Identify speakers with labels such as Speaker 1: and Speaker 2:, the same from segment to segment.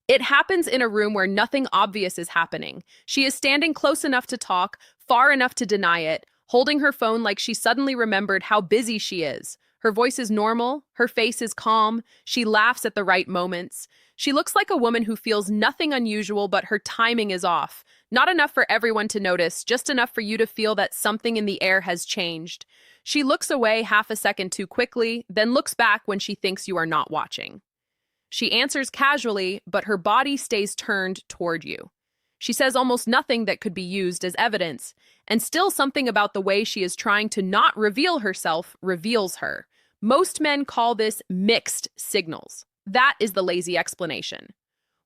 Speaker 1: It happens in a room where nothing obvious is happening. She is standing close enough to talk, far enough to deny it, holding her phone like she suddenly remembered how busy she is. Her voice is normal, her face is calm, she laughs at the right moments. She looks like a woman who feels nothing unusual, but her timing is off. Not enough for everyone to notice, just enough for you to feel that something in the air has changed. She looks away half a second too quickly, then looks back when she thinks you are not watching. She answers casually, but her body stays turned toward you. She says almost nothing that could be used as evidence, and still something about the way she is trying to not reveal herself reveals her. Most men call this mixed signals. That is the lazy explanation.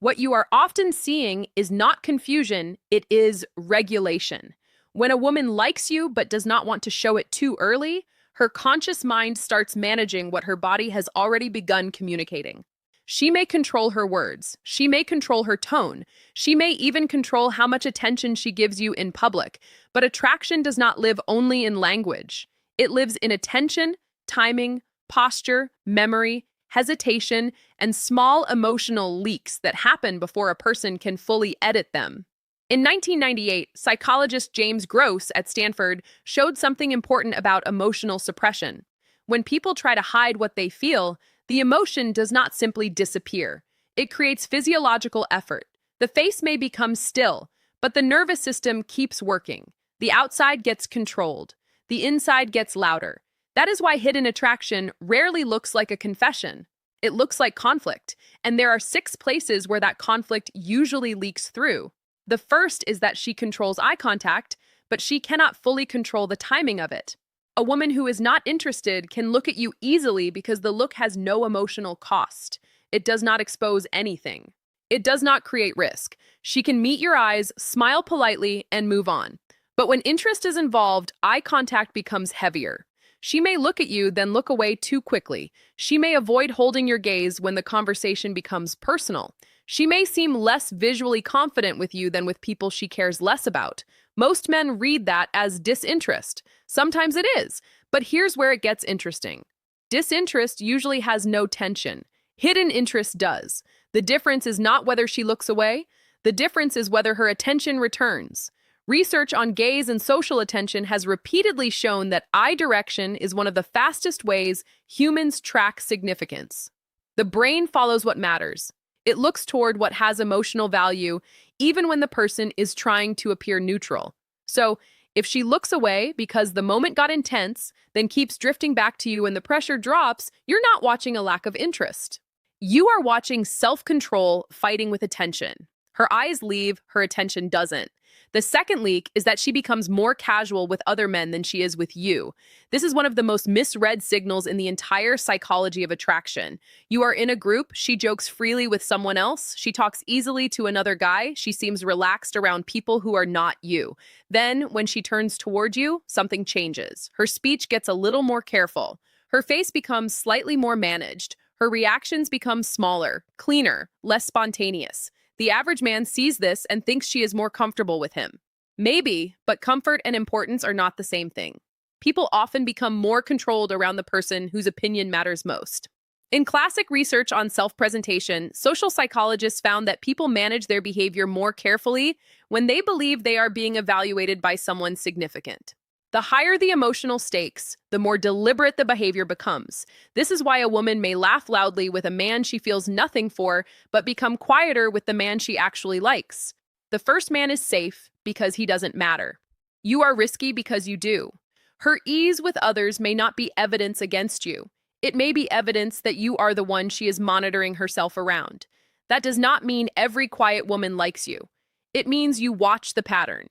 Speaker 1: What you are often seeing is not confusion, it is regulation. When a woman likes you but does not want to show it too early, her conscious mind starts managing what her body has already begun communicating. She may control her words. She may control her tone. She may even control how much attention she gives you in public. But attraction does not live only in language. It lives in attention, timing, posture, memory, hesitation, and small emotional leaks that happen before a person can fully edit them. In 1998, psychologist James Gross at Stanford showed something important about emotional suppression. When people try to hide what they feel, the emotion does not simply disappear. It creates physiological effort. The face may become still, but the nervous system keeps working. The outside gets controlled. The inside gets louder. That is why hidden attraction rarely looks like a confession. It looks like conflict, and there are 6 places where that conflict usually leaks through. The first is that she controls eye contact, but she cannot fully control the timing of it. A woman who is not interested can look at you easily because the look has no emotional cost. It does not expose anything. It does not create risk. She can meet your eyes, smile politely, and move on. But when interest is involved, eye contact becomes heavier. She may look at you, then look away too quickly. She may avoid holding your gaze when the conversation becomes personal. She may seem less visually confident with you than with people she cares less about. Most men read that as disinterest. Sometimes it is, but here's where it gets interesting. Disinterest usually has no tension. Hidden interest does. The difference is not whether she looks away. The difference is whether her attention returns. Research on gaze and social attention has repeatedly shown that eye direction is one of the fastest ways humans track significance. The brain follows what matters. It looks toward what has emotional value, even when the person is trying to appear neutral. So, if she looks away because the moment got intense, then keeps drifting back to you when the pressure drops, you're not watching a lack of interest. You are watching self-control fighting with attention. Her eyes leave, her attention doesn't. The second leak is that she becomes more casual with other men than she is with you. This is one of the most misread signals in the entire psychology of attraction. You are in a group, she jokes freely with someone else, she talks easily to another guy, she seems relaxed around people who are not you. Then, when she turns toward you, something changes. Her speech gets a little more careful. Her face becomes slightly more managed. Her reactions become smaller, cleaner, less spontaneous. The average man sees this and thinks she is more comfortable with him. Maybe, but comfort and importance are not the same thing. People often become more controlled around the person whose opinion matters most. In classic research on self-presentation, social psychologists found that people manage their behavior more carefully when they believe they are being evaluated by someone significant. The higher the emotional stakes, the more deliberate the behavior becomes. This is why a woman may laugh loudly with a man she feels nothing for, but become quieter with the man she actually likes. The first man is safe because he doesn't matter. You are risky because you do. Her ease with others may not be evidence against you. It may be evidence that you are the one she is monitoring herself around. That does not mean every quiet woman likes you. It means you watch the pattern.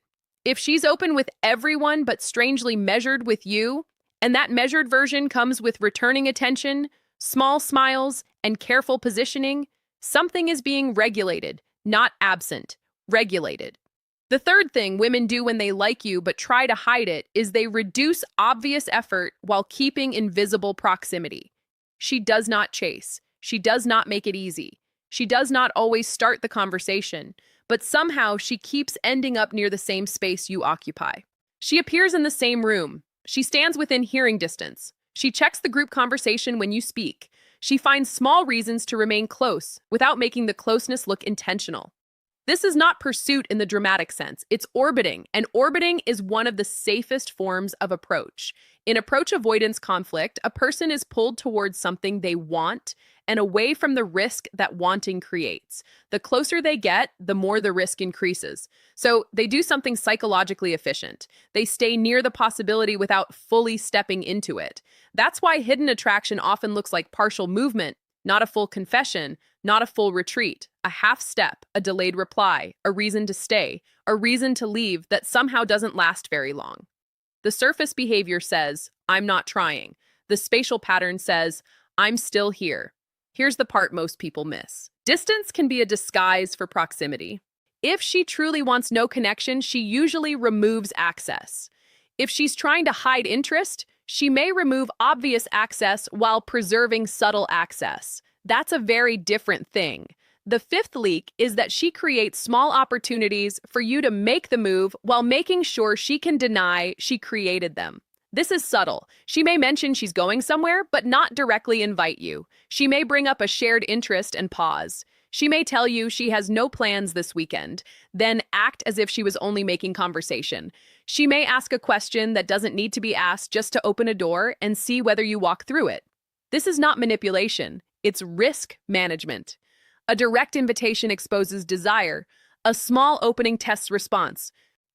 Speaker 1: If she's open with everyone but strangely measured with you, and that measured version comes with returning attention, small smiles, and careful positioning, something is being regulated, not absent, regulated. The third thing women do when they like you but try to hide it is they reduce obvious effort while keeping invisible proximity. She does not chase. She does not make it easy. She does not always start the conversation, but somehow she keeps ending up near the same space you occupy. She appears in the same room. She stands within hearing distance. She checks the group conversation when you speak. She finds small reasons to remain close without making the closeness look intentional. This is not pursuit in the dramatic sense, it's orbiting, and orbiting is one of the safest forms of approach. In approach avoidance conflict, a person is pulled towards something they want and away from the risk that wanting creates. The closer they get, the more the risk increases. So they do something psychologically efficient. They stay near the possibility without fully stepping into it. That's why hidden attraction often looks like partial movement, not a full confession, not a full retreat, a half step, a delayed reply, a reason to stay, a reason to leave that somehow doesn't last very long. The surface behavior says, I'm not trying. The spatial pattern says, I'm still here. Here's the part most people miss. Distance can be a disguise for proximity. If she truly wants no connection, she usually removes access. If she's trying to hide interest, she may remove obvious access while preserving subtle access. That's a very different thing. The fifth leak is that she creates small opportunities for you to make the move while making sure she can deny she created them. This is subtle. She may mention she's going somewhere, but not directly invite you. She may bring up a shared interest and pause. She may tell you she has no plans this weekend, then act as if she was only making conversation. She may ask a question that doesn't need to be asked just to open a door and see whether you walk through it. This is not manipulation. It's risk management. A direct invitation exposes desire. A small opening tests response.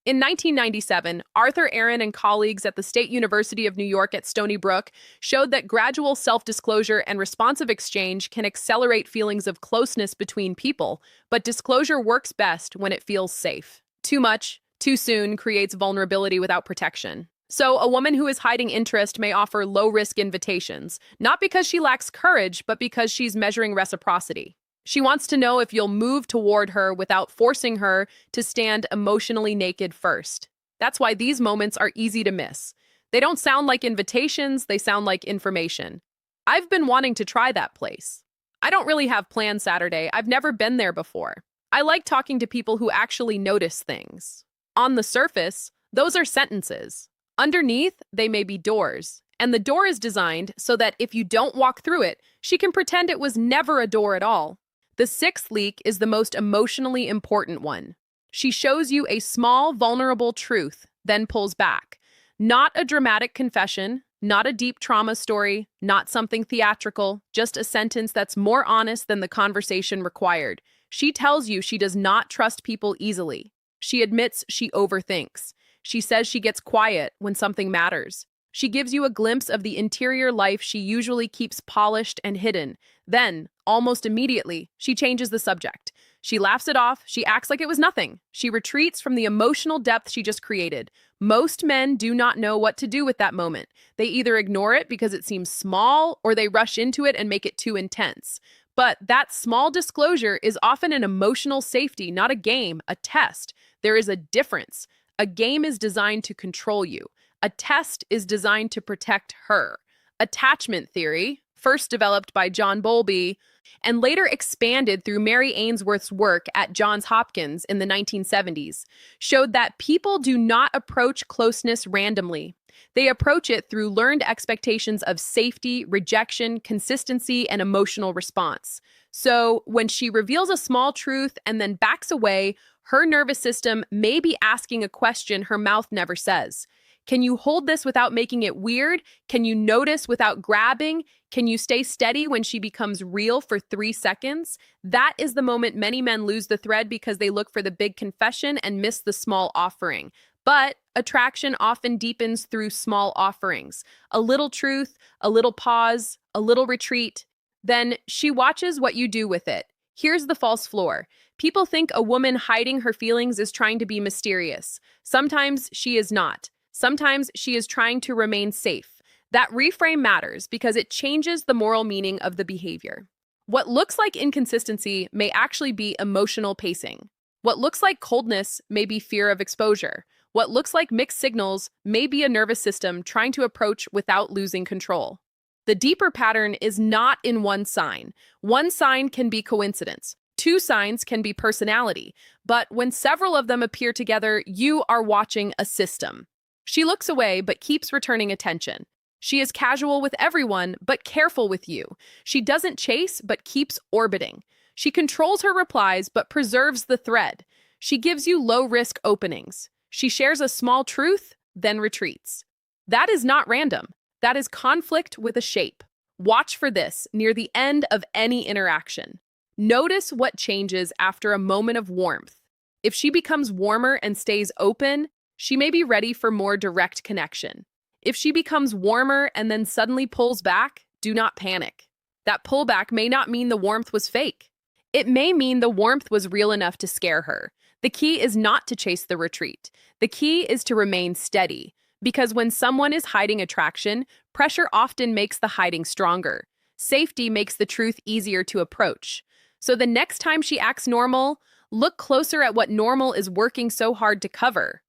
Speaker 1: In 1997, Arthur Aaron and colleagues at the State University of New York at Stony Brook showed that gradual self-disclosure and responsive exchange can accelerate feelings of closeness between people, but disclosure works best when it feels safe. Too much, too soon creates vulnerability without protection. So a woman who is hiding interest may offer low-risk invitations, not because she lacks courage, but because she's measuring reciprocity. She wants to know if you'll move toward her without forcing her to stand emotionally naked first. That's why these moments are easy to miss. They don't sound like invitations, they sound like information. I've been wanting to try that place. I don't really have plans Saturday. I've never been there before. I like talking to people who actually notice things. On the surface, those are sentences. Underneath, they may be doors. And the door is designed so that if you don't walk through it, she can pretend it was never a door at all. The sixth leak is the most emotionally important one. She shows you a small, vulnerable truth, then pulls back. Not a dramatic confession, not a deep trauma story, not something theatrical, just a sentence that's more honest than the conversation required. She tells you she does not trust people easily. She admits she overthinks. She says she gets quiet when something matters. She gives you a glimpse of the interior life she usually keeps polished and hidden. Then, almost immediately, she changes the subject. She laughs it off. She acts like it was nothing. She retreats from the emotional depth she just created. Most men do not know what to do with that moment. They either ignore it because it seems small, or they rush into it and make it too intense. But that small disclosure is often an emotional safety, not a game, a test. There is a difference. A game is designed to control you. A test is designed to protect her. Attachment theory, first developed by John Bowlby and later expanded through Mary Ainsworth's work at Johns Hopkins in the 1970s, showed that people do not approach closeness randomly. They approach it through learned expectations of safety, rejection, consistency, and emotional response. So when she reveals a small truth and then backs away, her nervous system may be asking a question her mouth never says. Can you hold this without making it weird? Can you notice without grabbing? Can you stay steady when she becomes real for 3 seconds? That is the moment many men lose the thread because they look for the big confession and miss the small offering. But attraction often deepens through small offerings. A little truth, a little pause, a little retreat. Then she watches what you do with it. Here's the false floor. People think a woman hiding her feelings is trying to be mysterious. Sometimes she is not. Sometimes she is trying to remain safe. That reframe matters because it changes the moral meaning of the behavior. What looks like inconsistency may actually be emotional pacing. What looks like coldness may be fear of exposure. What looks like mixed signals may be a nervous system trying to approach without losing control. The deeper pattern is not in one sign. One sign can be coincidence. 2 signs can be personality. But when several of them appear together, you are watching a system. She looks away but keeps returning attention. She is casual with everyone, but careful with you. She doesn't chase, but keeps orbiting. She controls her replies, but preserves the thread. She gives you low-risk openings. She shares a small truth, then retreats. That is not random. That is conflict with a shape. Watch for this near the end of any interaction. Notice what changes after a moment of warmth. If she becomes warmer and stays open, she may be ready for more direct connection. If she becomes warmer and then suddenly pulls back, do not panic. That pullback may not mean the warmth was fake. It may mean the warmth was real enough to scare her. The key is not to chase the retreat. The key is to remain steady. Because when someone is hiding attraction, pressure often makes the hiding stronger. Safety makes the truth easier to approach. So the next time she acts normal, look closer at what normal is working so hard to cover.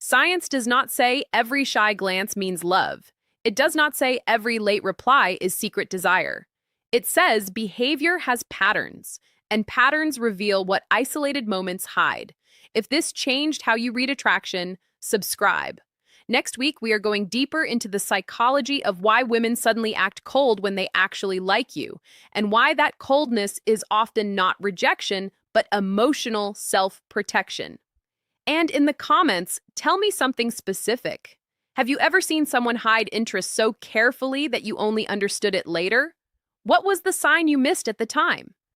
Speaker 1: Science does not say every shy glance means love. It does not say every late reply is secret desire. It says behavior has patterns, and patterns reveal what isolated moments hide. If this changed how you read attraction, subscribe. Next week, we are going deeper into the psychology of why women suddenly act cold when they actually like you, and why that coldness is often not rejection, but emotional self-protection. And in the comments, tell me something specific. Have you ever seen someone hide interest so carefully that you only understood it later? What was the sign you missed at the time?